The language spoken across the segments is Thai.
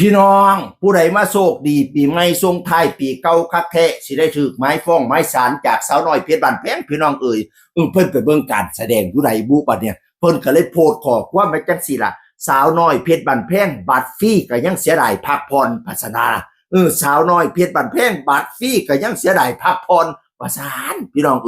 พี่น้องผู้ใดมาโชคดีปีใหม่ส่งท้ายปีเก่าคักแท้สิได้ถูกไม้ฟ้องไม้ศาลจากสาวน้อยเพชรบ้านแพงพี่น้องเพิ่นไปเบิ่งการแสดงอยู่ใดบุบัดเนี่ยเพิ่นก็เลยโพสต์ขอความว่าจังซี่ล่ะสาวน้อยเพชรบ้านแพงบัตรฟรีก็ยังเสียดายพักผ่อนภาษณาสาวน้อยเพชรบ้านแพงบัตรฟรีก็ยังเสียดายพักผ่อนว่าซานพี่น้อง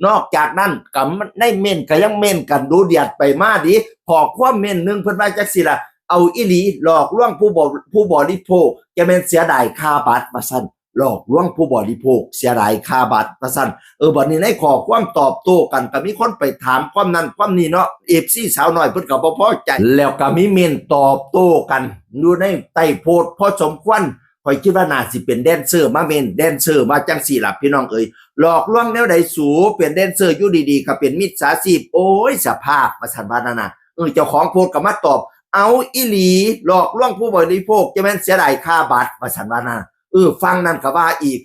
นอกจากนั้นก็ในเม่นก็ยังเม่นกันดูเดือดไปมาดิขอความเม่นนึงเพิ่นว่าจังซี่ล่ะเอาอีหลีหลอกลวงผู้บริโภคจะเป็นเสียดายค่าบัตรมาสั่นหลอกลวงผู้บริโภคเสียดายค่าบัตรมาสั่นบัดนี้ในขอความตอบโต้กันก็มีคนไปถามความนั้นความนี้เนาะFCสาวน้อยเพิ่นก็บ่พอใจแล้วก็มีเมนตอบโต้กันอยู่ในใต้โพสต์พอสมควรข่อยคิดว่าน่าสิเป็นแดนเซอร์มาเมนแดนเซอร์มาจังสี่ล่ะพี่น้องหลอกลวงแนวใดสูเป็นแดนเซอร์อยู่ดีๆก็เป็นมิจฉาชีพโอ้ยสภาพว่าซั่นว่านั่นน่ะเจ้าของโพสต์ก็มาตอบเอาอีหลีหลอกลวงผู้บริโภคจะแม่นเสียดายค่าบัตรว่าซั่นว่านะฟังนั่นก็ว่าอีก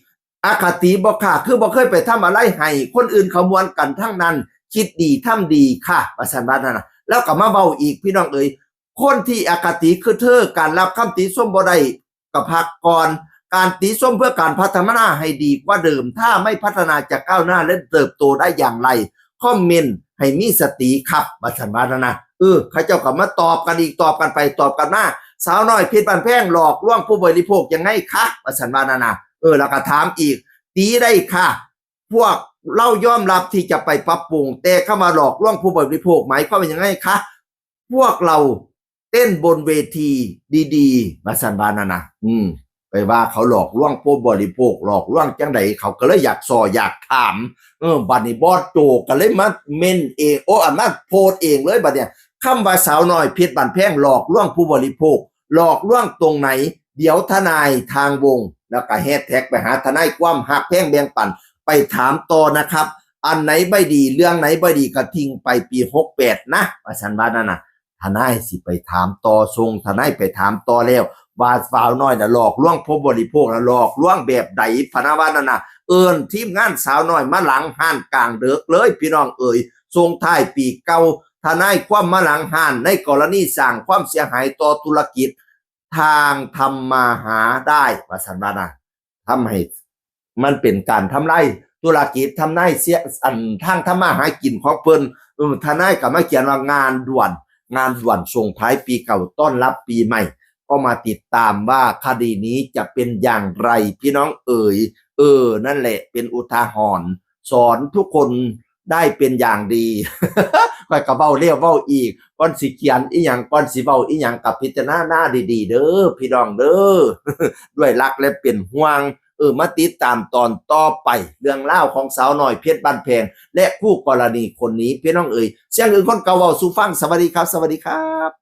อคติบ่ค่ะคือบ่เคยไปทำอะไรให้คนอื่นขมวนกันทั้งนั้นคิดดีทำดีค่ะว่าซั่นว่านั่นน่ะแล้วก็มาเว้าอีกพี่น้องคนที่อคติคือเธอการรับคำติชมบ่ได้ก็พักก่อนการติชมเพื่อการพัฒนาให้ดีกว่าเดิมถ้าไม่พัฒนาจะก้าวหน้าและเติบโตได้อย่างไรคอมเมนต์ให้มีสติครับว่าซั่นว่านั่นน่ะเขาเจ้าก็มาตอบกันอีกตอบกันไปตอบกันมาสาวน้อยเพชรบ้านแพงหลอกลวงผู้บริโภคยังไงคะว่าสันวานานาแล้วก็ถามอีกตีได้ค่ะพวกเล่ายอมรับที่จะไปปรับปรุงแต่เข้ามาหลอกลวงผู้บริโภคหมายความว่ายังไงคะพวกเราเต้นบนเวทีดีๆว่าสันวานานาไปว่าเขาหลอกลวงผู้บริโภคหลอกลวงจังใดเขาก็เลยอยากสออยากถามบัดนี้บอสโจก็เลยมาเมนเองมาโพสเองเลยบัดเนี่ยคำว่าสาวน้อยเพชรบ้านแพงหลอกลวงผู้บริโภคหลอกลวงตรงไหนเดี๋ยวทนายทางวงแล้วก็แฮชแท็กไปหาทนายความหักแพงแบ่งปันไปถามต่อนะครับอันไหนไม่ดีเรื่องไหนไม่ดีก็ทิ้งไปปี68นะว่าฉันว่านั่นน่ะทนายสิไปถามต่อทรงทนายไปถามต่อแล้วว่าสาวน้อยน่ะหลอกลวงผู้บริโภคน่ะหลอกลวงแบบใดพะนะว่านั่นน่ะทีมงานสาวน้อยมาหลังห้านกลางเดึกเลยพี่น้องส่งท้ายปีเก่าทนายความมาหลังห้านในกรณีสร้างความเสียหายต่อธุรกิจทางทำมาหาได้ว่าสันว่านะทำให้มันเป็นการทำลายธุรกิจทำลายเสียทางทำมาหากินของเพิ่นทนายก็มาเขียนว่างานด่วนส่งท้ายปีเก่าต้อนรับปีใหม่ก็มาติดตามว่าคดีนี้จะเป็นอย่างไรพี่น้องนั่นแหละเป็นอุทาหรณ์สอนทุกคนได้เป็นอย่างดีก็กระเบ้าเรียวเบ้าอีกก่อนสิเขียนอีหยังก่อนสิเบ้าอีหยังกับพิจารณาหน้าดีๆเด้อพี่น้องเด้อด้วยรักและเป็นห่วงมาติดตามตอนต่อไปเรื่องเล่าของสาวน้อยเพชรบ้านแพงและคู่กรณีคนนี้พี่น้องเสียงอื่นคนเก่าเว้าสู่ฟังสวัสดีครับสวัสดีครับ